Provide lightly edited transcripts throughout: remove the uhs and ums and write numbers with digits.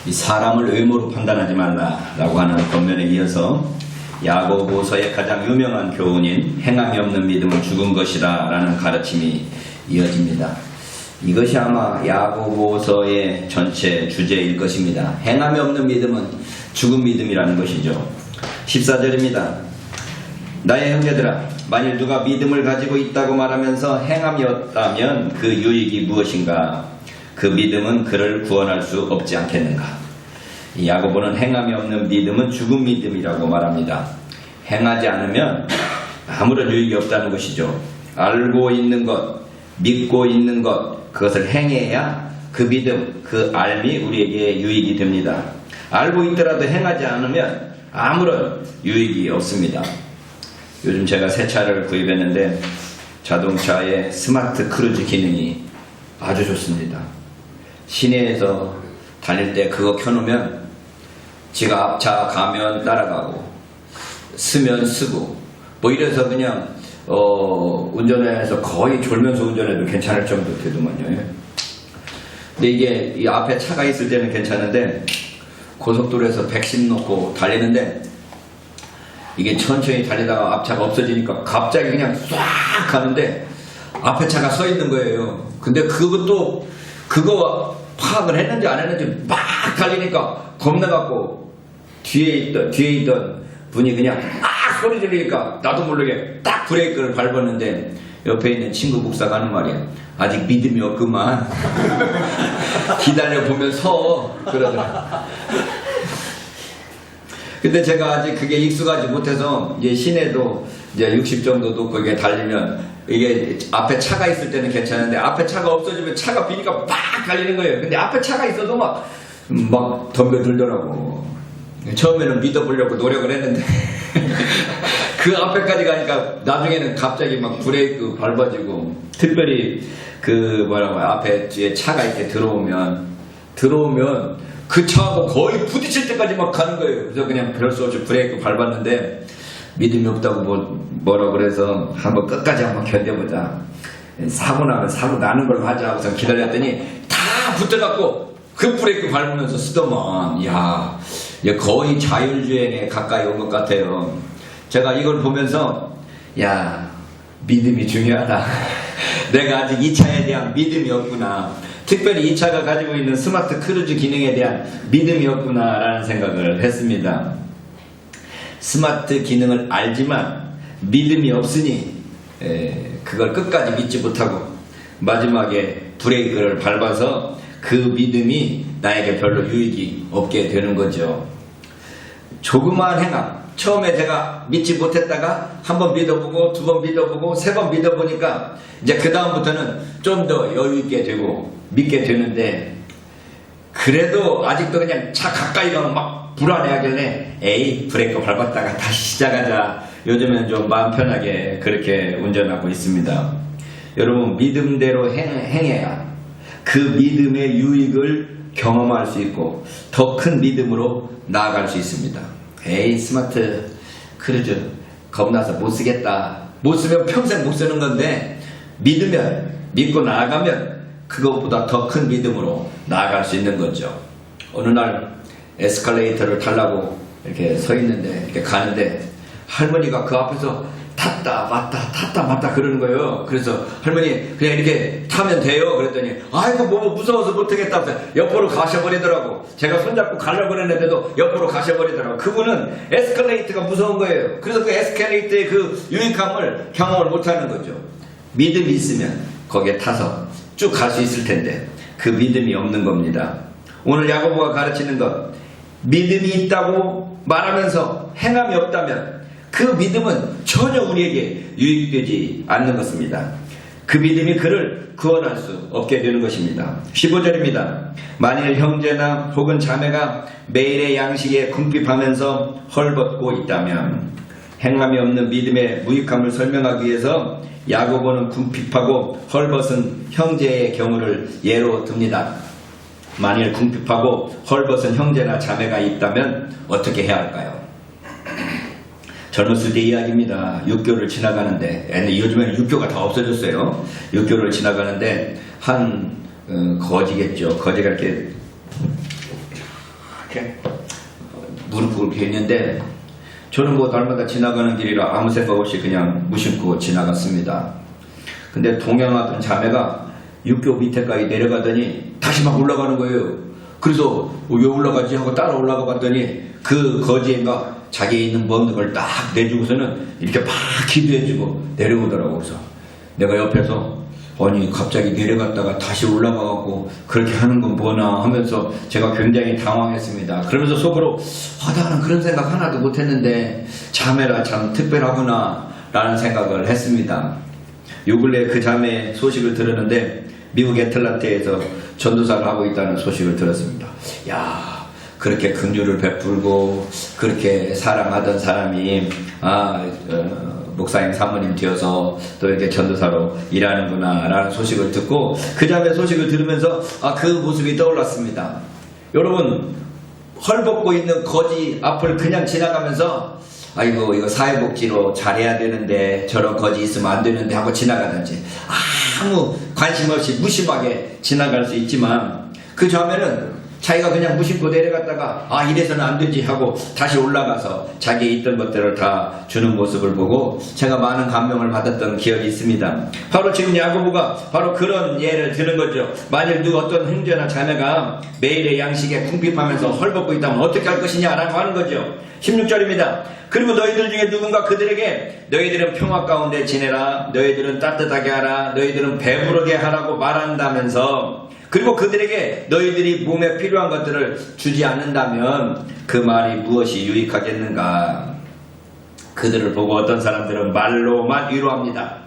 이 사람을 외모로 판단하지 말라라고 하는 권면에 이어서 야고보서의 가장 유명한 교훈인 행함이 없는 믿음은 죽은 것이다 라는 가르침이 이어집니다. 이것이 아마 야고보서의 전체 주제일 것입니다. 행함이 없는 믿음은 죽은 믿음이라는 것이죠. 14절입니다. 나의 형제들아, 만일 누가 믿음을 가지고 있다고 말하면서 행함이 없다면 그 유익이 무엇인가? 그 믿음은 그를 구원할 수 없지 않겠는가? 이 야고보는 행함이 없는 믿음은 죽은 믿음이라고 말합니다. 행하지 않으면 아무런 유익이 없다는 것이죠. 알고 있는 것, 믿고 있는 것, 그것을 행해야 그 믿음, 그 알미 우리에게 유익이 됩니다. 알고 있더라도 행하지 않으면 아무런 유익이 없습니다. 요즘 제가 새 차를 구입했는데 자동차의 스마트 크루즈 기능이 아주 좋습니다. 시내에서 달릴 때 그거 켜놓으면 지가 앞차 가면 따라가고 쓰면 쓰고 뭐 이래서 그냥 운전해서 거의 졸면서 운전해도 괜찮을 정도 되더만요. 근데 이게 이 앞에 차가 있을 때는 괜찮은데 고속도로에서 110 놓고 달리는데 이게 천천히 달리다가 앞차가 없어지니까 갑자기 그냥 싹 가는데 앞에 차가 서 있는 거예요. 근데 그것도 그거 파악을 했는지 안 했는지 막 달리니까 겁나갖고 뒤에 있던 분이 그냥 막 소리 지르니까 나도 모르게 딱 브레이크를 밟았는데 옆에 있는 친구 목사가 하는 말이야. 아직 믿음이 없구만. 기다려보면 서. 그러더라. 근데 제가 아직 그게 익숙하지 못해서 이제 시내도 이제 60 정도도 거기에 달리면 이게 앞에 차가 있을 때는 괜찮은데 앞에 차가 없어지면 차가 비니까 막 달리는 거예요. 근데 앞에 차가 있어도 막 덤벼들더라고. 처음에는 믿어보려고 노력을 했는데 그 앞에까지 가니까 나중에는 갑자기 막 브레이크 밟아지고 특별히 앞에 뒤에 차가 이렇게 들어오면 그 차하고 거의 부딪힐 때까지 막 가는 거예요. 그래서 그냥 별 수 없이 브레이크 밟았는데 믿음이 없다고 뭐라 그래서 한번 끝까지 한번 견뎌보자. 사고 나면 사고 나는 걸로 하자 하고서 기다렸더니 다 붙어갖고 그 브레이크 밟으면서 쓰더만. 이야, 거의 자율주행에 가까이 온 것 같아요. 제가 이걸 보면서 야, 믿음이 중요하다. 내가 아직 이 차에 대한 믿음이 없구나. 특별히 이 차가 가지고 있는 스마트 크루즈 기능에 대한 믿음이 없구나 라는 생각을 했습니다. 스마트 기능을 알지만 믿음이 없으니 그걸 끝까지 믿지 못하고 마지막에 브레이크를 밟아서 그 믿음이 나에게 별로 유익이 없게 되는 거죠. 조그마한 행함, 처음에 제가 믿지 못했다가 한 번 믿어보고 두 번 믿어보고 세 번 믿어보니까 이제 그 다음부터는 좀 더 여유있게 되고 믿게 되는데 그래도 아직도 그냥 차 가까이 가면 막 불안해하길래 에이 브레이크 밟았다가 다시 시작하자. 요즘엔 좀 마음 편하게 그렇게 운전하고 있습니다. 여러분, 믿음대로 행해야 그 믿음의 유익을 경험할 수 있고 더 큰 믿음으로 나아갈 수 있습니다. 에이 스마트 크루즈 겁나서 못 쓰겠다. 못 쓰면 평생 못 쓰는 건데 믿고 나아가면 그것보다 더 큰 믿음으로 나아갈 수 있는 거죠. 어느 날 에스컬레이터를 타려고 이렇게 서 있는데 이렇게 가는데 할머니가 그 앞에서 탔다 맞다 그러는 거예요. 그래서 할머니 그냥 이렇게 타면 돼요 그랬더니 아이고 뭐 무서워서 못하겠다 옆으로 가셔버리더라고. 제가 손잡고 가려고 그랬는데도 옆으로 가셔버리더라고. 그분은 에스컬레이터가 무서운 거예요. 그래서 그 에스컬레이터의 그 유익함을 경험을 못하는 거죠. 믿음이 있으면 거기에 타서 쭉 갈 수 있을 텐데 그 믿음이 없는 겁니다. 오늘 야고보가 가르치는 것, 믿음이 있다고 말하면서 행함이 없다면 그 믿음은 전혀 우리에게 유익되지 않는 것입니다. 그 믿음이 그를 구원할 수 없게 되는 것입니다. 15절입니다. 만일 형제나 혹은 자매가 매일의 양식에 궁핍하면서 헐벗고 있다면, 행함이 없는 믿음의 무익함을 설명하기 위해서 야고보는 궁핍하고 헐벗은 형제의 경우를 예로 듭니다. 만일 궁핍하고 헐벗은 형제나 자매가 있다면 어떻게 해야 할까요? 젊었을 때 이야기입니다. 육교를 지나가는데, 요즘에는 육교가 다 없어졌어요. 육교를 지나가는데 한 거지겠죠. 거지가 이렇게 이렇게 무릎 꿇게 했는데 저는 뭐 날마다 지나가는 길이라 아무 생각 없이 그냥 무심코 지나갔습니다. 근데 동양하던 자매가 육교 밑에까지 내려가더니 다시 막 올라가는 거예요. 그래서 왜 올라가지 하고 따라 올라가 봤더니 그 거지애가 자기에 있는 먹는 걸 딱 내주고서는 이렇게 막 기도해주고 내려오더라고. 그래서 내가 옆에서 아니 갑자기 내려갔다가 다시 올라가고 그렇게 하는 건 뭐나 하면서 제가 굉장히 당황했습니다. 그러면서 속으로 나는 그런 생각 하나도 못했는데 자매라 참 특별하구나 라는 생각을 했습니다. 요 근래 그 자매 소식을 들었는데 미국 애틀란타에서 전도사를 하고 있다는 소식을 들었습니다. 야, 그렇게 긍휼을 베풀고 그렇게 사랑하던 사람이 목사님 사모님 되어서 또 이렇게 전도사로 일하는구나 라는 소식을 듣고 그 자매 소식을 들으면서 그 모습이 떠올랐습니다. 여러분, 헐벗고 있는 거지 앞을 그냥 지나가면서 아이고 이거 사회복지로 잘해야 되는데 저런 거지 있으면 안 되는데 하고 지나가든지 아무 관심 없이 무심하게 지나갈 수 있지만 그 자매는 자기가 그냥 무심코 내려갔다가 이래서는 안 되지 하고 다시 올라가서 자기에 있던 것들을 다 주는 모습을 보고 제가 많은 감명을 받았던 기억이 있습니다. 바로 지금 야고보가 바로 그런 예를 드는 거죠. 만일 누구 어떤 형제나 자매가 매일의 양식에 궁핍하면서 헐벗고 있다면 어떻게 할 것이냐 라고 하는 거죠. 16절입니다. 그리고 너희들 중에 누군가 그들에게 너희들은 평화 가운데 지내라, 너희들은 따뜻하게 하라, 너희들은 배부르게 하라고 말한다면서 그리고 그들에게 너희들이 몸에 필요한 것들을 주지 않는다면 그 말이 무엇이 유익하겠는가. 그들을 보고 어떤 사람들은 말로만 위로합니다.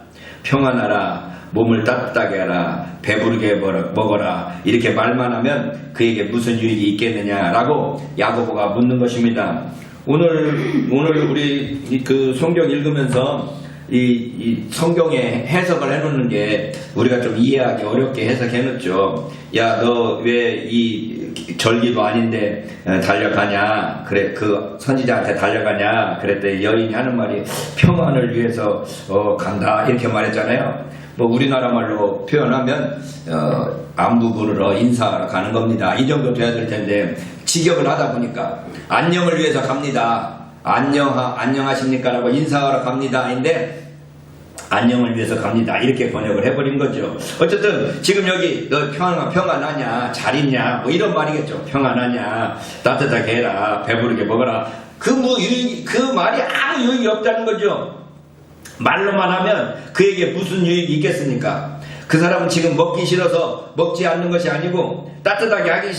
평안하라, 몸을 따뜻하게 하라, 배부르게 먹어라 이렇게 말만 하면 그에게 무슨 유익이 있겠느냐라고 야고보가 묻는 것입니다. 오늘 우리 그 성경 읽으면서 이 성경에 해석을 해놓는 게 우리가 좀 이해하기 어렵게 해석해놓죠. 야, 너 왜 이 절기도 아닌데 달려가냐? 그래, 그 선지자한테 달려가냐? 그랬더니 여인이 하는 말이 평안을 위해서 간다 이렇게 말했잖아요. 뭐 우리나라 말로 표현하면 안부 부르러 인사하러 가는 겁니다. 이 정도 돼야 될 텐데 직역을 하다 보니까 안녕을 위해서 갑니다. 안녕하십니까? 라고 인사하러 갑니다. 인데 안녕을 위해서 갑니다. 이렇게 번역을 해버린 거죠. 어쨌든 지금 여기 너 평안하냐? 잘 있냐? 뭐 이런 말이겠죠. 평안하냐? 따뜻하게 해라. 배부르게 먹어라. 그 말이 아무 유익이 없다는 거죠. 말로만 하면 그에게 무슨 유익이 있겠습니까? 그 사람은 지금 먹기 싫어서 먹지 않는 것이 아니고 따뜻하게 하기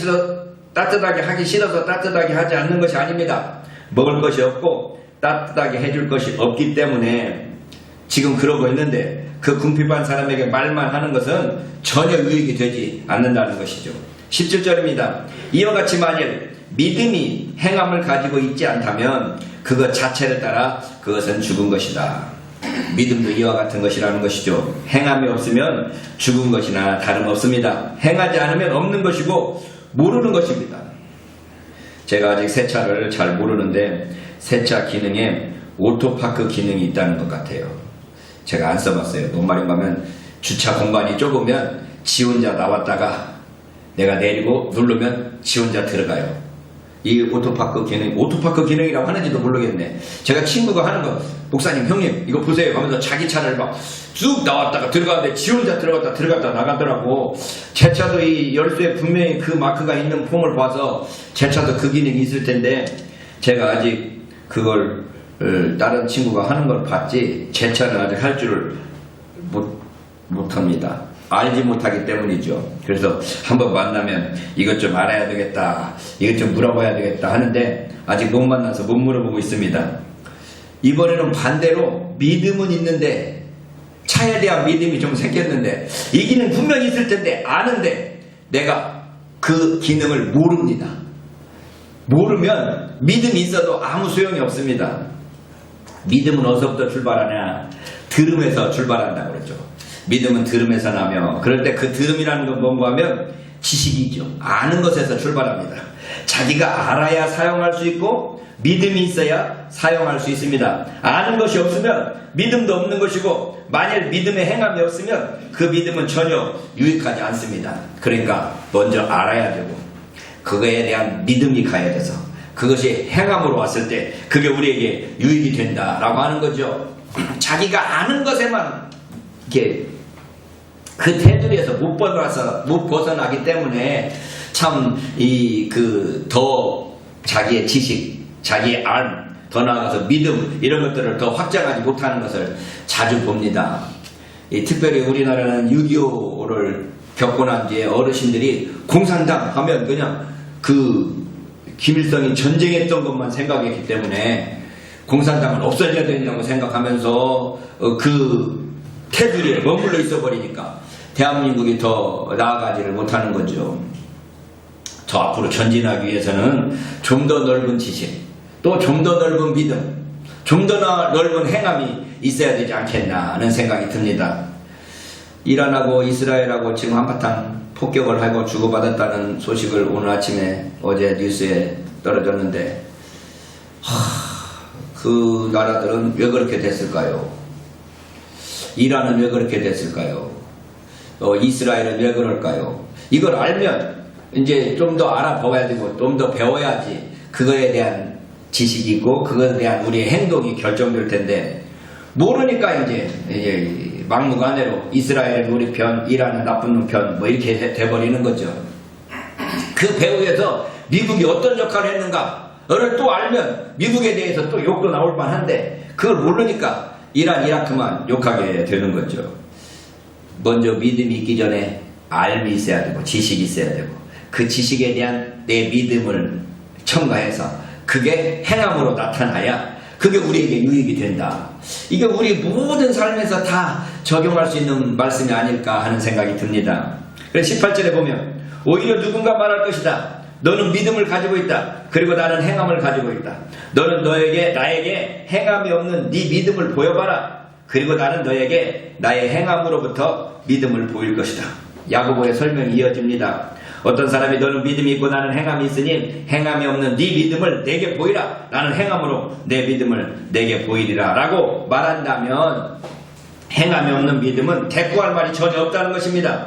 싫어서 따뜻하게 하지 않는 것이 아닙니다. 먹을 것이 없고 따뜻하게 해줄 것이 없기 때문에 지금 그러고 있는데 그 궁핍한 사람에게 말만 하는 것은 전혀 유익이 되지 않는다는 것이죠. 17절입니다. 이와 같이 만일 믿음이 행함을 가지고 있지 않다면 그것 자체를 따라 그것은 죽은 것이다. 믿음도 이와 같은 것이라는 것이죠. 행함이 없으면 죽은 것이나 다름없습니다. 행하지 않으면 없는 것이고 모르는 것입니다. 제가 아직 새 차를 잘 모르는데 새 차 기능에 오토파크 기능이 있다는 것 같아요. 제가 안 써봤어요. 뭔 말인가 하면 주차 공간이 좁으면 지 혼자 나왔다가 내가 내리고 누르면 지 혼자 들어가요. 이 오토파크 기능이라고 하는지도 모르겠네. 제가 친구가 하는 거, 목사님 형님 이거 보세요 하면서 자기 차를 막 쭉 나왔다가 들어가는데 지 혼자 들어갔다 나가더라고. 제 차도 이 열쇠에 분명히 그 마크가 있는 폼을 봐서 제 차도 그 기능이 있을 텐데 제가 아직 그걸 다른 친구가 하는 걸 봤지 제 차는 아직 할 줄을 못합니다. 알지 못하기 때문이죠. 그래서 한번 만나면 이것 좀 알아야 되겠다, 이것 좀 물어봐야 되겠다 하는데 아직 못 만나서 못 물어보고 있습니다. 이번에는 반대로 믿음은 있는데 차에 대한 믿음이 좀 생겼는데 이 기능 분명히 있을 텐데 아는데 내가 그 기능을 모릅니다. 모르면 믿음이 있어도 아무 소용이 없습니다. 믿음은 어디서부터 출발하냐? 들음에서 출발한다고 그랬죠. 믿음은 들음에서 나며 그럴 때 그 들음이라는 건 뭔가 하면 지식이죠. 아는 것에서 출발합니다. 자기가 알아야 사용할 수 있고 믿음이 있어야 사용할 수 있습니다. 아는 것이 없으면 믿음도 없는 것이고 만일 믿음의 행함이 없으면 그 믿음은 전혀 유익하지 않습니다. 그러니까 먼저 알아야 되고 그거에 대한 믿음이 가해져서 그것이 행함으로 왔을 때 그게 우리에게 유익이 된다라고 하는 거죠. 자기가 아는 것에만 이렇게 그 테두리에서 못 벗어나기 때문에 참 더 자기의 지식, 자기의 알, 더 나아가서 믿음 이런 것들을 더 확장하지 못하는 것을 자주 봅니다. 특별히 우리나라는 6.25를 겪고 난 뒤에 어르신들이 공산당 하면 그냥 김일성이 전쟁했던 것만 생각했기 때문에 공산당은 없어져야 된다고 생각하면서 그 테두리에 머물러 있어 버리니까 대한민국이 더 나아가지를 못하는 거죠. 더 앞으로 전진하기 위해서는 좀 더 넓은 지식, 또 좀 더 넓은 믿음, 좀 더 넓은 행함이 있어야 되지 않겠나 하는 생각이 듭니다. 이란하고 이스라엘하고 지금 한바탕 폭격을 하고 주고받았다는 소식을 오늘 아침에 어제 뉴스에 떨어졌는데 그 나라들은 왜 그렇게 됐을까요? 이란은 왜 그렇게 됐을까요? 이스라엘은 왜 그럴까요? 이걸 알면 이제 좀 더 알아봐야 되고 좀 더 배워야지 그거에 대한 지식이 있고 그거에 대한 우리의 행동이 결정될 텐데 모르니까 이제 막무가내로 이스라엘은 우리 편, 이란은 나쁜 놈 편 뭐 이렇게 돼버리는 거죠. 그 배후에서 미국이 어떤 역할을 했는가를 또 알면 미국에 대해서 또 욕도 나올 만한데 그걸 모르니까 이란, 이라크만 욕하게 되는 거죠. 먼저 믿음이 있기 전에 알미 있어야 되고 지식이 있어야 되고 그 지식에 대한 내 믿음을 첨가해서 그게 행함으로 나타나야 그게 우리에게 유익이 된다. 이게 우리 모든 삶에서 다 적용할 수 있는 말씀이 아닐까 하는 생각이 듭니다. 그래서 18절에 보면 오히려 누군가 말할 것이다. 너는 믿음을 가지고 있다. 그리고 나는 행함을 가지고 있다. 너는 나에게 행함이 없는 네 믿음을 보여봐라. 그리고 나는 너에게 나의 행함으로부터 믿음을 보일 것이다. 야고보의 설명이 이어집니다. 어떤 사람이 너는 믿음이 있고 나는 행함이 있으니 행함이 없는 네 믿음을 내게 보이라. 나는 행함으로 내 믿음을 내게 보이리라 라고 말한다면 행함이 없는 믿음은 대꾸할 말이 전혀 없다는 것입니다.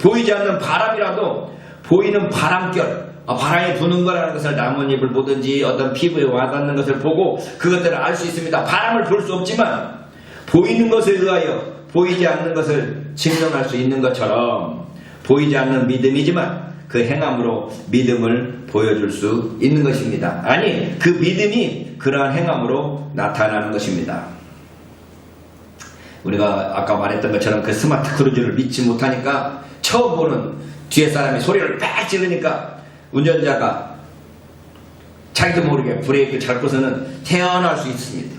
보이지 않는 바람이라도 보이는 바람결, 바람이 부는 거라는 것을 나뭇잎을 보든지 어떤 피부에 와닿는 것을 보고 그것들을 알 수 있습니다. 바람을 볼 수 없지만 보이는 것에 의하여 보이지 않는 것을 증명할 수 있는 것처럼 보이지 않는 믿음이지만 그 행함으로 믿음을 보여줄 수 있는 것입니다. 아니, 그 믿음이 그러한 행함으로 나타나는 것입니다. 우리가 아까 말했던 것처럼 그 스마트 크루즈를 믿지 못하니까 처음 보는 뒤에 사람이 소리를 빡 지르니까 운전자가 자기도 모르게 브레이크 잡고서는 태어날 수 있습니다.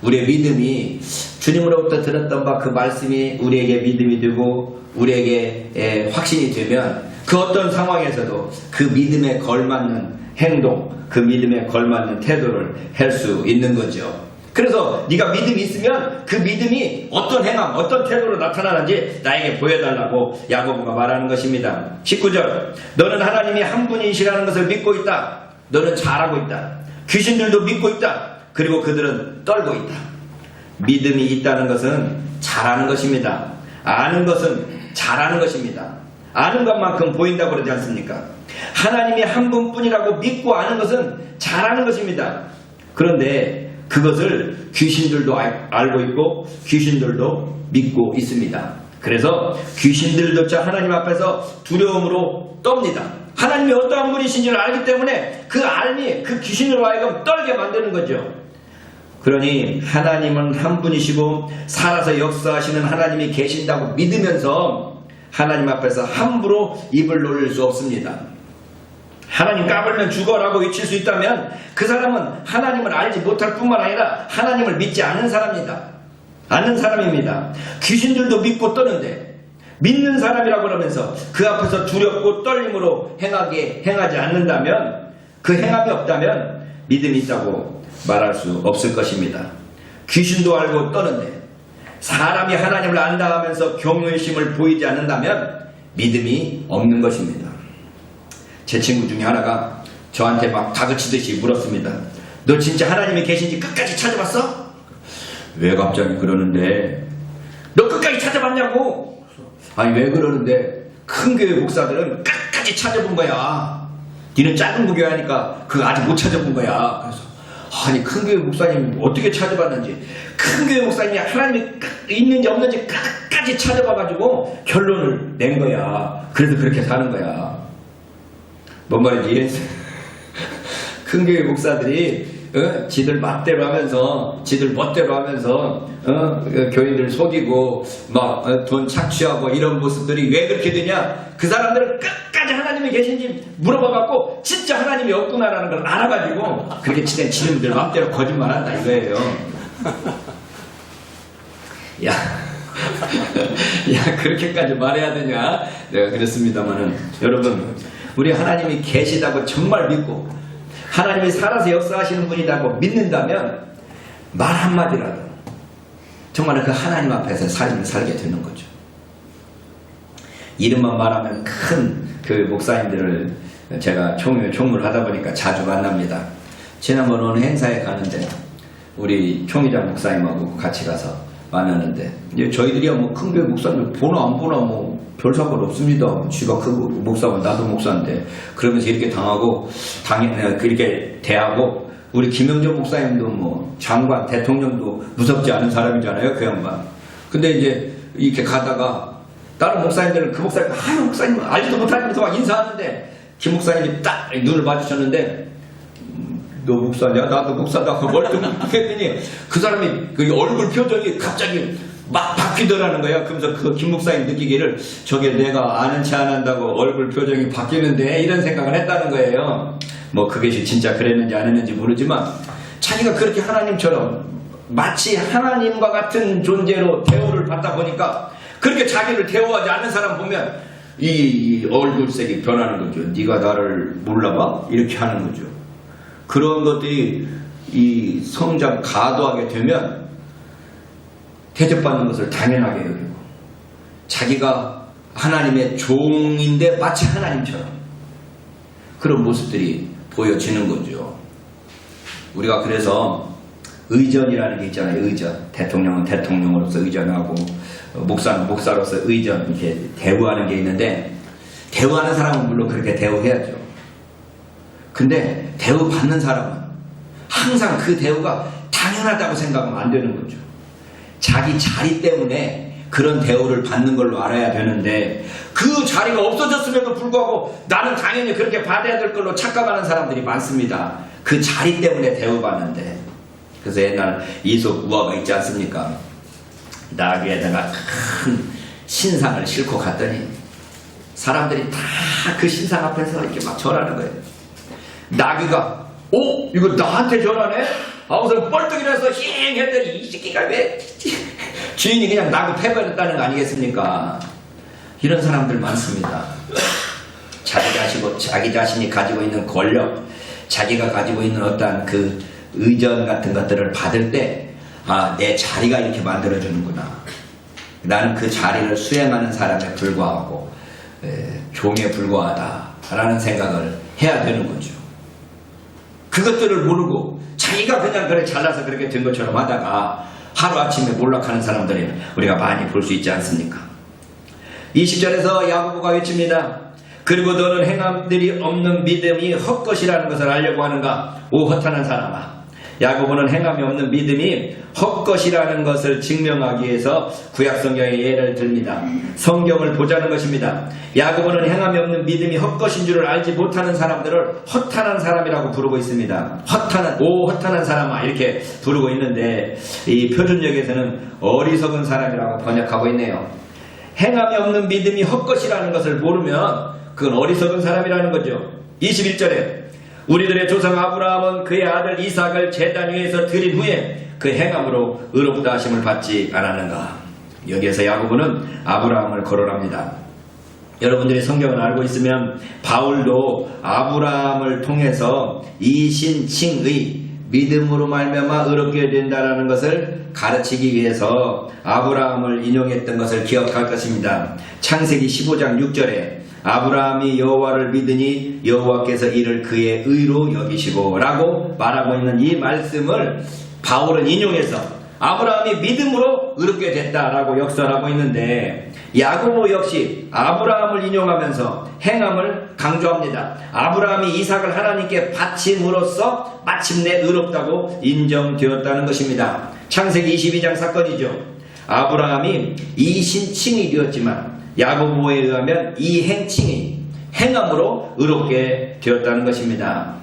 우리의 믿음이 주님으로부터 들었던 바 그 말씀이 우리에게 믿음이 되고 우리에게 확신이 되면 그 어떤 상황에서도 그 믿음에 걸맞는 행동, 그 믿음에 걸맞는 태도를 할 수 있는 거죠. 그래서 네가 믿음이 있으면 그 믿음이 어떤 행함, 어떤 태도로 나타나는지 나에게 보여달라고 야고보가 말하는 것입니다. 19절 너는 하나님이 한 분이시라는 것을 믿고 있다. 너는 잘하고 있다. 귀신들도 믿고 있다. 그리고 그들은 떨고 있다. 믿음이 있다는 것은 잘하는 것입니다. 아는 것은 잘하는 것입니다. 아는 것만큼 보인다고 그러지 않습니까? 하나님이 한 분뿐이라고 믿고 아는 것은 잘하는 것입니다. 그런데 그것을 귀신들도 알고 있고 귀신들도 믿고 있습니다. 그래서 귀신들조차 하나님 앞에서 두려움으로 떱니다. 하나님이 어떠한 분이신지를 알기 때문에 그 알미, 그 귀신으로 하여금 떨게 만드는 거죠. 그러니 하나님은 한 분이시고 살아서 역사하시는 하나님이 계신다고 믿으면서 하나님 앞에서 함부로 입을 놀릴 수 없습니다. 하나님 까불면 죽어라고 외칠 수 있다면 그 사람은 하나님을 알지 못할 뿐만 아니라 하나님을 믿지 않는 사람입니다. 귀신들도 믿고 떠는데 믿는 사람이라고 그러면서 그 앞에서 두렵고 떨림으로 행하지 않는다면 그 행함이 없다면 믿음이 있다고 말할 수 없을 것입니다. 귀신도 알고 떠는데 사람이 하나님을 안다 하면서 경외심을 보이지 않는다면 믿음이 없는 것입니다. 제 친구 중에 하나가 저한테 막 다그치듯이 물었습니다. 너 진짜 하나님이 계신지 끝까지 찾아봤어? 왜 갑자기 그러는데? 너 끝까지 찾아봤냐고? 아니 왜 그러는데? 큰 교회 목사들은 끝까지 찾아본 거야. 니는 작은 교회 하니까 그거 아직 못 찾아본 거야. 그래서 아니 큰 교회 목사님 어떻게 찾아봤는지, 큰 교회 목사님이 하나님이 있는지 없는지 끝까지 찾아봐가지고 결론을 낸 거야. 그래서 그렇게 사는 거야. 뭔 말인지 이랬어요. 큰 교회 목사들이 지들 맛대로 하면서, 지들 멋대로 하면서 교인들 속이고 막 돈 착취하고 이런 모습들이 왜 그렇게 되냐? 그 사람들은 끝까지 하나님이 계신지 물어봐갖고 진짜 하나님이 없구나라는 걸 알아가지고 그렇게 지들들 맘대로 거짓말한다 이거예요. 야, 야 그렇게까지 말해야 되냐? 내가 그랬습니다만은 여러분, 우리 하나님이 계시다고 정말 믿고 하나님이 살아서 역사하시는 분이라고 믿는다면 말 한마디라도 정말 그 하나님 앞에서 삶을 살게 되는 거죠. 이름만 말하면 큰 그 목사님들을 제가 총무를 하다 보니까 자주 만납니다. 지난번 어느 행사에 가는데 우리 총회장 목사님하고 같이 가서 만났는데, 이제 저희들이야 뭐 큰 교회 목사님 보나 안 보나 뭐 별 상관 없습니다. 쥐가 큰 목사면 나도 목사인데, 그러면서 이렇게 당하고 그렇게 대하고, 우리 김영정 목사님도 뭐 장관 대통령도 무섭지 않은 사람이잖아요, 그 양반. 근데 이제 이렇게 가다가 다른 목사님들은 그 목사님, 아유 목사님 알지도 못하면서 막 인사하는데, 김 목사님이 딱 눈을 마주쳤는데, 너 목사냐? 나도 목사다. 멀뚱했더니 그 사람이 그 얼굴 표정이 갑자기 막 바뀌더라는 거야. 그러면서 그 김 목사님 느끼기를 저게 내가 아는 체 안 한다고 얼굴 표정이 바뀌는데, 이런 생각을 했다는 거예요. 뭐 그것이 진짜 그랬는지 안 했는지 모르지만 자기가 그렇게 하나님처럼 마치 하나님과 같은 존재로 대우를 받다 보니까 그렇게 자기를 대우하지 않는 사람 보면 이 얼굴색이 변하는 거죠. 네가 나를 몰라봐? 이렇게 하는 거죠. 그런 것들이 이 성장 가도하게 되면 대접받는 것을 당연하게 여기고, 자기가 하나님의 종인데 마치 하나님처럼 그런 모습들이 보여지는 거죠. 우리가 그래서 의전이라는 게 있잖아요. 의전. 대통령은 대통령으로서 의전하고, 목사는 목사로서 의전, 이렇게 대우하는 게 있는데, 대우하는 사람은 물론 그렇게 대우해야죠. 근데 대우받는 사람은 항상 그 대우가 당연하다고 생각하면 안 되는 거죠. 자기 자리 때문에 그런 대우를 받는 걸로 알아야 되는데, 그 자리가 없어졌음에도 불구하고 나는 당연히 그렇게 받아야 될 걸로 착각하는 사람들이 많습니다. 그 자리 때문에 대우받는데. 그래서 옛날 이솝 우화가 있지 않습니까? 나귀에다가 큰 신상을 싣고 갔더니 사람들이 다 그 신상 앞에서 이렇게 막 절하는 거예요. 나귀가 이거 나한테 전하네? 우선 뻘떡 일어나서 힝 했더니 이 새끼가 왜 주인이 그냥 나귀 패버렸다는 거 아니겠습니까? 이런 사람들 많습니다. 자기 자신이 가지고 있는 권력, 자기가 가지고 있는 어떠한 그 의전 같은 것들을 받을 때, 내 자리가 이렇게 만들어주는구나. 나는 그 자리를 수행하는 사람에 불과하고 종에 불과하다라는 생각을 해야 되는 거죠. 그것들을 모르고 자기가 그냥 그래 잘나서 그렇게 된 것처럼 하다가 하루아침에 몰락하는 사람들이 우리가 많이 볼 수 있지 않습니까? 20절에서 야고보가 외칩니다. 그리고 너는 행함들이 없는 믿음이 헛것이라는 것을 알려고 하는가? 오 허탄한 사람아. 야고보는 행함이 없는 믿음이 헛것이라는 것을 증명하기 위해서 구약성경의 예를 듭니다. 성경을 보자는 것입니다. 야고보는 행함이 없는 믿음이 헛것인 줄을 알지 못하는 사람들을 허탄한 사람이라고 부르고 있습니다. 허탄한 사람아 이렇게 부르고 있는데, 이 표준역에서는 어리석은 사람이라고 번역하고 있네요. 행함이 없는 믿음이 헛것이라는 것을 모르면 그건 어리석은 사람이라는 거죠. 21절에 우리들의 조상 아브라함은 그의 아들 이삭을 제단 위에서 드린 후에 그 행함으로 의롭다 하심을 받지 않았는가. 여기에서 야고보는 아브라함을 거론합니다. 여러분들이 성경을 알고 있으면 바울도 아브라함을 통해서 이신칭의 믿음으로 말미암아 의롭게 된다라는 것을 가르치기 위해서 아브라함을 인용했던 것을 기억할 것입니다. 창세기 15장 6절에 아브라함이 여호와를 믿으니 여호와께서 이를 그의 의로 여기시고 라고 말하고 있는 이 말씀을 바울은 인용해서 아브라함이 믿음으로 의롭게 됐다라고 역설하고 있는데, 야고보 역시 아브라함을 인용하면서 행함을 강조합니다. 아브라함이 이삭을 하나님께 바침으로써 마침내 의롭다고 인정되었다는 것입니다. 창세기 22장 사건이죠. 아브라함이 이신칭이 되었지만 야고보에 의하면 이행칭이 행함으로 의롭게 되었다는 것입니다.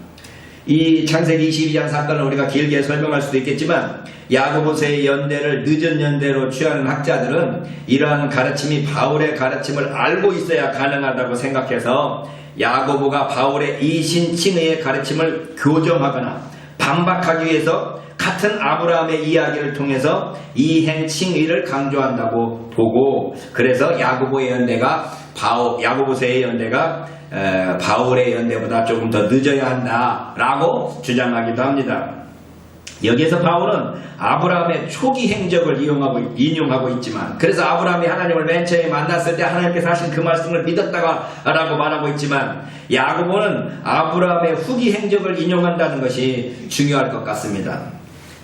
이 창세기 22장 사건을 우리가 길게 설명할 수도 있겠지만 야고보서의 연대를 늦은 연대로 취하는 학자들은 이러한 가르침이 바울의 가르침을 알고 있어야 가능하다고 생각해서 야고보가 바울의 이신칭의 가르침을 교정하거나 반박하기 위해서 같은 아브라함의 이야기를 통해서 이행칭의를 강조한다고 보고, 그래서 야고보의 연대가 야고보서의 연대가 바울의 연대보다 조금 더 늦어야 한다라고 주장하기도 합니다. 여기에서 바울은 아브라함의 초기 행적을 인용하고 있지만, 그래서 아브라함이 하나님을 맨 처음에 만났을 때 하나님께서 하신 그 말씀을 믿었다라고 말하고 있지만, 야고보는 아브라함의 후기 행적을 인용한다는 것이 중요할 것 같습니다.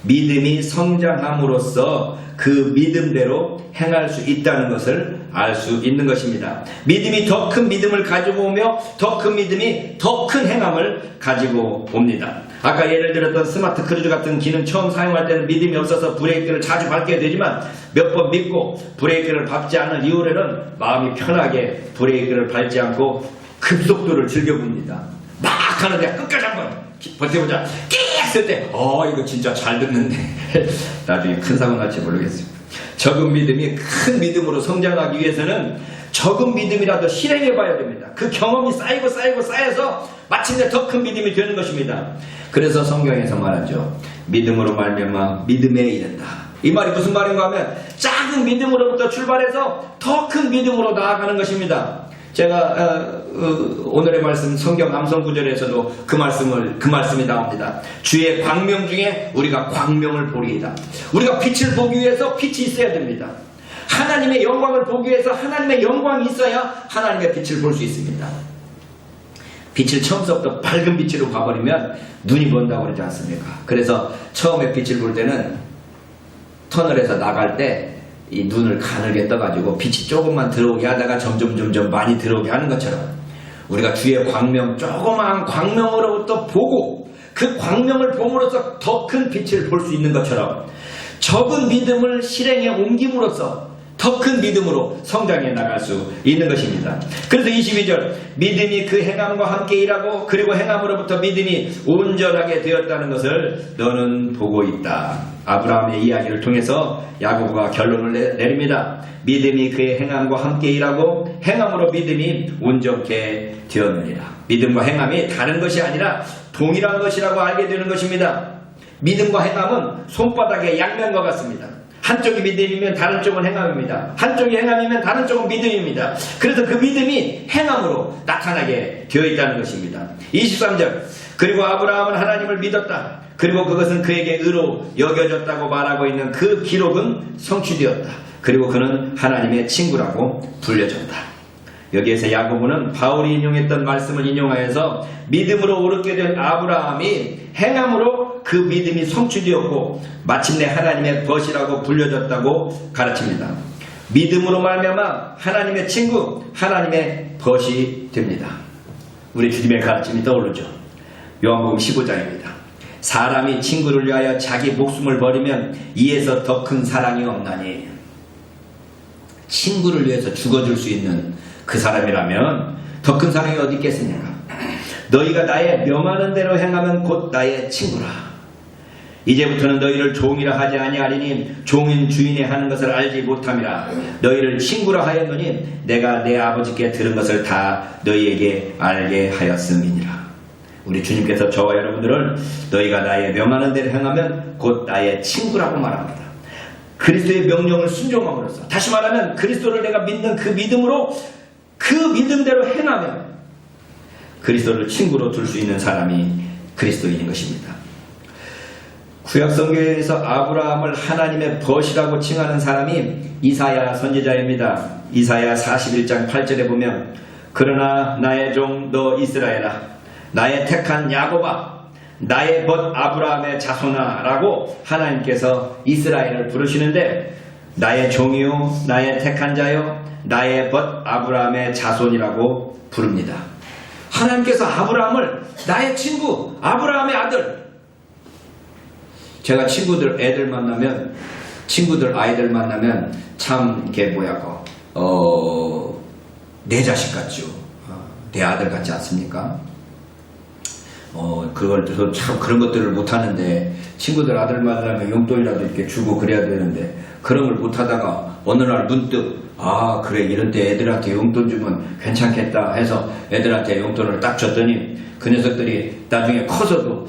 믿음이 성장함으로써 그 믿음대로 행할 수 있다는 것을 알 수 있는 것입니다. 믿음이 더 큰 믿음을 가지고 오며 더 큰 믿음이 더 큰 행함을 가지고 옵니다. 아까 예를 들었던 스마트 크루즈 같은 기능 처음 사용할 때는 믿음이 없어서 브레이크를 자주 밟게 되지만 몇 번 믿고 브레이크를 밟지 않은 이후에는 마음이 편하게 브레이크를 밟지 않고 급속도를 즐겨봅니다. 막 하는데 끝까지 한번 버텨보자. 끼익 쓸 때 이거 진짜 잘 듣는데 나중에 큰 사고 날지 모르겠습니다. 적은 믿음이 큰 믿음으로 성장하기 위해서는 적은 믿음이라도 실행해 봐야 됩니다. 그 경험이 쌓여서 마침내 더 큰 믿음이 되는 것입니다. 그래서 성경에서 말하죠. 믿음으로 말미암아 믿음에 이른다. 이 말이 무슨 말인가 하면 작은 믿음으로부터 출발해서 더 큰 믿음으로 나아가는 것입니다. 제가 오늘의 말씀 성경 암송 구절에서도 그 말씀이 나옵니다. 주의 광명 중에 우리가 광명을 보리이다. 우리가 빛을 보기 위해서 빛이 있어야 됩니다. 하나님의 영광을 보기 위해서 하나님의 영광이 있어야 하나님의 빛을 볼 수 있습니다. 빛을 처음부터 밝은 빛으로 봐버리면 눈이 먼다고 그러지 않습니까? 그래서 처음에 빛을 볼 때는 터널에서 나갈 때 이 눈을 가늘게 떠가지고 빛이 조금만 들어오게 하다가 점점 많이 들어오게 하는 것처럼 우리가 주의 광명, 조그마한 광명으로부터 보고 그 광명을 봄으로써 더 큰 빛을 볼 수 있는 것처럼 적은 믿음을 실행에 옮김으로써 더 큰 믿음으로 성장해 나갈 수 있는 것입니다. 그래서 22절 믿음이 그 행함과 함께 일하고 그리고 행함으로부터 믿음이 온전하게 되었다는 것을 너는 보고 있다. 아브라함의 이야기를 통해서 야고보가 결론을 내립니다. 믿음이 그의 행함과 함께 일하고 행함으로 믿음이 온전케 되었느니라. 믿음과 행함이 다른 것이 아니라 동일한 것이라고 알게 되는 것입니다. 믿음과 행함은 손바닥의 양면과 같습니다. 한쪽이 믿음이면 다른 쪽은 행함입니다. 한쪽이 행함이면 다른 쪽은 믿음입니다. 그래서 그 믿음이 행함으로 나타나게 되어 있다는 것입니다. 23절 그리고 아브라함은 하나님을 믿었다. 그리고 그것은 그에게 의로 여겨졌다고 말하고 있는 그 기록은 성취되었다. 그리고 그는 하나님의 친구라고 불려졌다. 여기에서 야고보는 바울이 인용했던 말씀을 인용하여서 믿음으로 옳게 된 아브라함이 행함으로 그 믿음이 성취되었고 마침내 하나님의 벗이라고 불려졌다고 가르칩니다. 믿음으로 말미암아 하나님의 친구, 하나님의 벗이 됩니다. 우리 주님의 가르침이 떠오르죠. 요한복음 15장입니다. 사람이 친구를 위하여 자기 목숨을 버리면 이에서 더 큰 사랑이 없나니. 친구를 위해서 죽어줄 수 있는 그 사람이라면 더 큰 사랑이 어디 있겠습니까? 너희가 나의 명하는 대로 행하면 곧 나의 친구라. 이제부터는 너희를 종이라 하지 아니하리니 종인 주인의 하는 것을 알지 못함이라. 너희를 친구라 하였노니 내가 내 아버지께 들은 것을 다 너희에게 알게 하였음이니라. 우리 주님께서 저와 여러분들을 너희가 나의 명하는 대로 행하면 곧 나의 친구라고 말합니다. 그리스도의 명령을 순종함으로써, 다시 말하면 그리스도를 내가 믿는 그 믿음으로 그 믿음대로 행하면 그리스도를 친구로 둘 수 있는 사람이 그리스도인인 것입니다. 구약성경에서 아브라함을 하나님의 벗이라고 칭하는 사람이 이사야 선지자입니다. 이사야 41장 8절에 보면 그러나 나의 종 너 이스라엘아, 나의 택한 야곱아, 나의 벗 아브라함의 자손아 라고 하나님께서 이스라엘을 부르시는데 나의 종이요 나의 택한 자요 나의 벗 아브라함의 자손이라고 부릅니다. 하나님께서 아브라함을 나의 친구 아브라함의 아들. 제가 아이들 만나면 참 이게 내 자식 같죠. 내 아들 같지 않습니까? 그걸 참 그런 것들을 못하는데, 친구들 아들 만나면 용돈이라도 이렇게 주고 그래야 되는데, 그런 걸 못하다가 어느 날 문득 그래 이럴 때 애들한테 용돈 주면 괜찮겠다 해서 애들한테 용돈을 딱 줬더니 그 녀석들이 나중에 커서도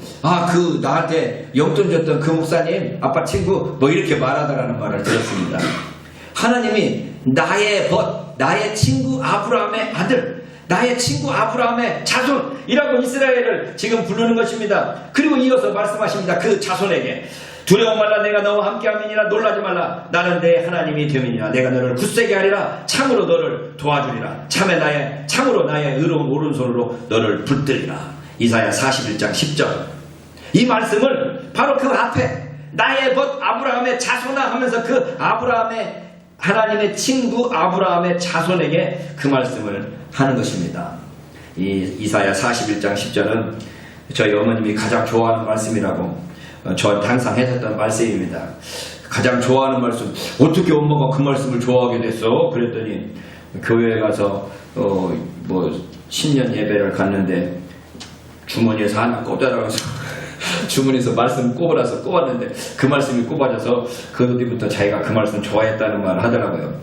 그 나한테 용돈 줬던 그 목사님 아빠 친구 뭐 이렇게 말하더라는 말을 들었습니다. 하나님이 나의 벗 나의 친구 아브라함의 아들, 나의 친구 아브라함의 자손이라고 이스라엘을 지금 부르는 것입니다. 그리고 이어서 말씀하십니다. 그 자손에게 두려워 말라, 내가 너와 함께함이니라. 놀라지 말라, 나는 내 하나님이 됨이니라. 내가 너를 굳세게 하리라. 참으로 너를 도와주리라. 참으로 나의 의로운 오른손으로 너를 붙들리라. 이사야 41장 10절. 이 말씀을 바로 그 앞에 나의 벗 아브라함의 자손아 하면서 그 아브라함의 하나님의 친구 아브라함의 자손에게 그 말씀을 하는 것입니다. 이 이사야 41장 10절은 저희 어머님이 가장 좋아하는 말씀이라고 저한테 항상 해줬던 말씀입니다. 가장 좋아하는 말씀, 어떻게 엄마가 그 말씀을 좋아하게 됐어? 그랬더니 교회에 가서 신년 예배를 갔는데 주머니에서 하나 꼽아라서 주머니에서 말씀 꼽아라서 꼽았는데 그 말씀이 꼽아져서 그 뒤부터 자기가 그 말씀 좋아했다는 말을 하더라고요.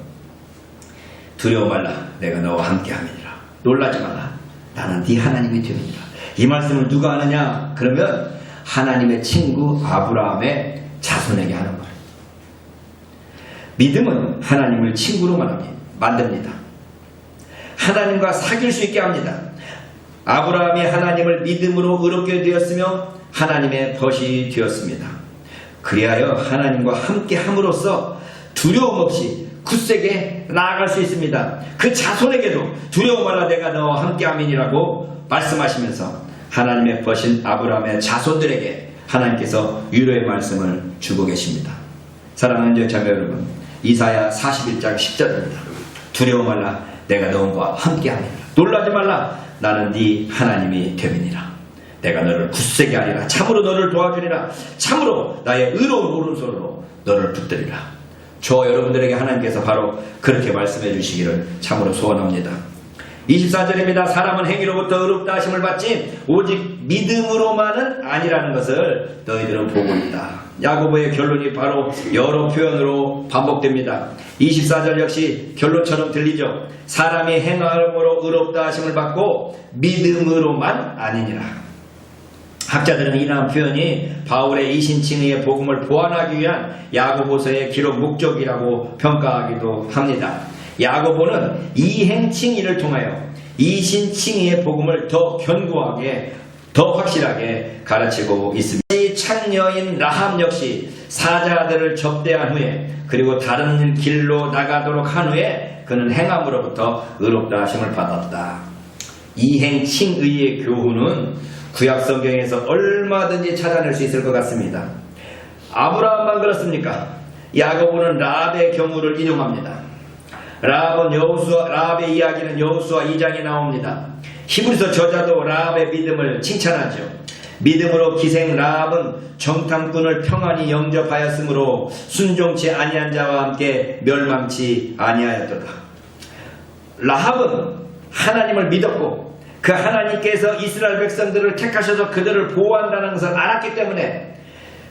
두려워 말라, 내가 너와 함께함이니라. 놀라지 마라, 나는 네 하나님이 됨이니라. 이 말씀을 누가 하느냐? 그러면 하나님의 친구 아브라함의 자손에게 하는 거예요. 믿음은 하나님을 친구로 만듭니다. 하나님과 사귈 수 있게 합니다. 아브라함이 하나님을 믿음으로 의롭게 되었으며 하나님의 벗이 되었습니다. 그리하여 하나님과 함께 함으로써 두려움 없이 굳세게 나아갈 수 있습니다. 그 자손에게도 두려워 말라, 내가 너와 함께함이니라고 말씀하시면서 하나님의 벗인 아브라함의 자손들에게 하나님께서 위로의 말씀을 주고 계십니다. 사랑하는 자매 여러분, 이사야 41장 10절입니다. 두려워 말라, 내가 너와 함께하리라. 놀라지 말라, 나는 네 하나님이 됨이니라. 내가 너를 굳세게 하리라. 참으로 너를 도와주리라. 참으로 나의 의로운 오른손으로 너를 붙들리라. 저 여러분들에게 하나님께서 바로 그렇게 말씀해 주시기를 참으로 소원합니다. 24절입니다. 사람은 행위로부터 의롭다 하심을 받지 오직 믿음으로만은 아니라는 것을 너희들은 보고 있다. 야고보의 결론이 바로 여러 표현으로 반복됩니다. 24절 역시 결론처럼 들리죠. 사람이 행함으로 의롭다 하심을 받고 믿음으로만 아니니라. 학자들은 이러한 표현이 바울의 이신칭의의 복음을 보완하기 위한 야고보서의 기록 목적이라고 평가하기도 합니다. 야고보는 이행칭의를 통하여 이신칭의의 복음을 더 견고하게, 더 확실하게 가르치고 있습니다. 이 창녀인 라합 역시 사자들을 접대한 후에 그리고 다른 길로 나가도록 한 후에 그는 행함으로부터 의롭다 하심을 받았다. 이행칭의의 교훈은 구약 성경에서 얼마든지 찾아낼 수 있을 것 같습니다. 아브라함만 그렇습니까? 야고보는 라합의 경우를 인용합니다. 라합의 이야기는 여호수아 2장에 나옵니다. 히브리서 저자도 라합의 믿음을 칭찬하죠. 믿음으로 기생 라합은 정탐꾼을 평안히 영접하였으므로 순종치 아니한 자와 함께 멸망치 아니하였도다. 라합은 하나님을 믿었고 그 하나님께서 이스라엘 백성들을 택하셔서 그들을 보호한다는 것을 알았기 때문에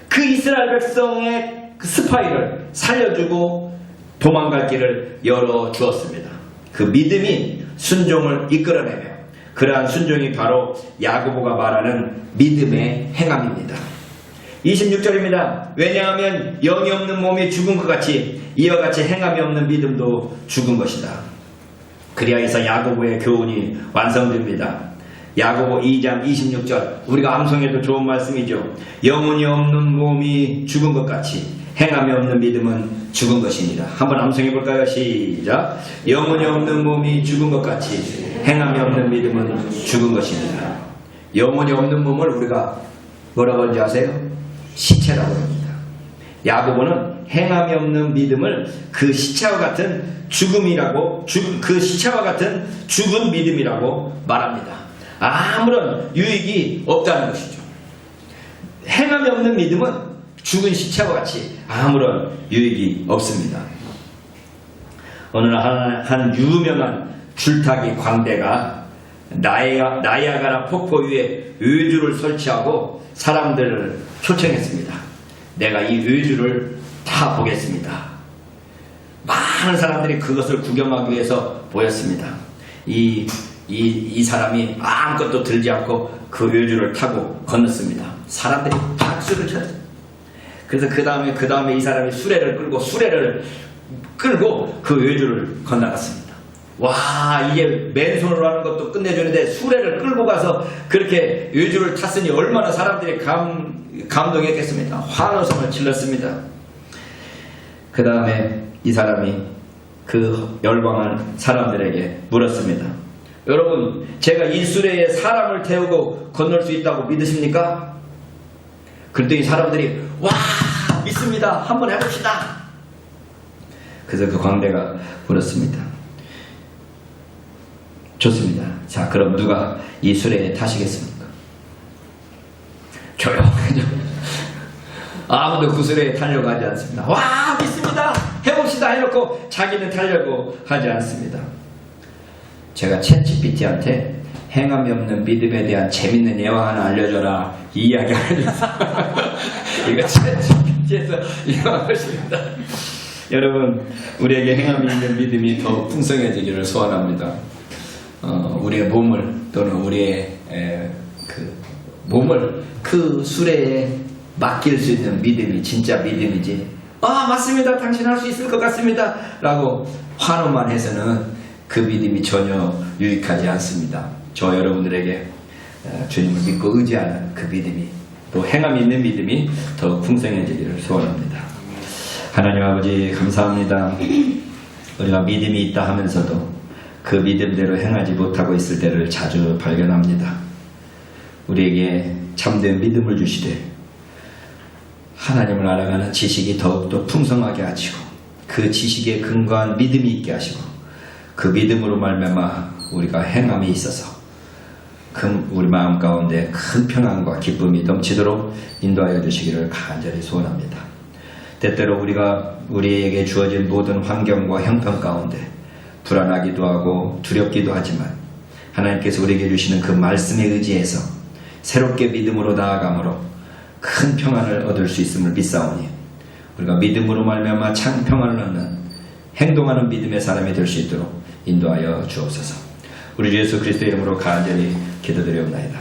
그 이스라엘 백성의 그 스파이를 살려주고 도망갈 길을 열어주었습니다. 그 믿음이 순종을 이끌어내며 그러한 순종이 바로 야고보가 말하는 믿음의 행함입니다. 26절입니다. 왜냐하면 영이 없는 몸이 죽은 것 같이 이와 같이 행함이 없는 믿음도 죽은 것이다. 그리하여서 야고보의 교훈이 완성됩니다. 야고보 2장 26절, 우리가 암송해도 좋은 말씀이죠. 영혼이 없는 몸이 죽은 것 같이 행함이 없는 믿음은 죽은 것이니라. 한번 암송해 볼까요? 시작. 영혼이 없는 몸이 죽은 것 같이 행함이 없는 믿음은 죽은 것이니라. 영혼이 없는 몸을 우리가 뭐라고 하는지 아세요? 시체라고 합니다. 야고보는 행함이 없는 믿음을 그 시체와 같은 죽음이라고, 그 시체와 같은 죽은 믿음이라고 말합니다. 아무런 유익이 없다는 것이죠. 행함이 없는 믿음은 죽은 시체와 같이 아무런 유익이 없습니다. 어느 날 한 유명한 줄타기 광대가 나이아가라 폭포 위에 외주를 설치하고 사람들을 초청했습니다. 내가 이 외주를 다 보겠습니다. 많은 사람들이 그것을 구경하기 위해서 모였습니다. 이 사람이 아무것도 들지 않고 그 외주를 타고 건넜습니다. 사람들이 박수를 쳤어요. 그래서 그 다음에 이 사람이 수레를 끌고 그 외주를 건너갔습니다. 와, 이게 맨손으로 하는 것도 끝내주는데 수레를 끌고 가서 그렇게 외주를 탔으니 얼마나 사람들이 감동했겠습니까? 환호성을 질렀습니다. 그 다음에 이 사람이 그 열광한 사람들에게 물었습니다. 여러분, 제가 이 수레에 사람을 태우고 건널 수 있다고 믿으십니까? 그랬더니 사람들이 와, 믿습니다. 한번 해봅시다. 그래서 그 광대가 물었습니다. 좋습니다. 자, 그럼 누가 이 수레에 타시겠습니까? 조용하죠. 아무도 그 수레에 타려고 하지 않습니다. 와, 믿습니다. 해봅시다 해놓고 자기는 타려고 하지 않습니다. 제가 챗GPT한테 행함이 없는 믿음에 대한 재밌는 예화 하나 알려줘라, 이 이야기 알려줬어요. 이거 챗GPT에서 이용한 것입니다. 여러분, 우리에게 행함이 있는 믿음이 더 풍성해지기를 소원합니다. 우리의 몸을 또는 우리의 몸을 그 수레에 맡길 수 있는 믿음이 진짜 믿음이지, 아, 맞습니다, 당신 할 수 있을 것 같습니다 라고 환호만 해서는 그 믿음이 전혀 유익하지 않습니다. 저 여러분들에게 주님을 믿고 의지하는 그 믿음이, 또 행함이 있는 믿음이 더 풍성해지기를 소원합니다. 하나님 아버지, 감사합니다. 우리가 믿음이 있다 하면서도 그 믿음대로 행하지 못하고 있을 때를 자주 발견합니다. 우리에게 참된 믿음을 주시되 하나님을 알아가는 지식이 더욱더 풍성하게 하시고 그 지식에 근거한 믿음이 있게 하시고 그 믿음으로 말미암아 우리가 행함에 있어서 우리 마음 가운데 큰 평안과 기쁨이 넘치도록 인도하여 주시기를 간절히 소원합니다. 때때로 우리에게 주어진 모든 환경과 형편 가운데 불안하기도 하고 두렵기도 하지만 하나님께서 우리에게 주시는 그 말씀에 의지해서 새롭게 믿음으로 나아감으로 큰 평안을 얻을 수 있음을 믿사오니 우리가 믿음으로 말미암아 참 평안을 얻는 행동하는 믿음의 사람이 될 수 있도록 인도하여 주옵소서. 우리 주 예수 그리스도의 이름으로 간절히 기도드리옵나이다.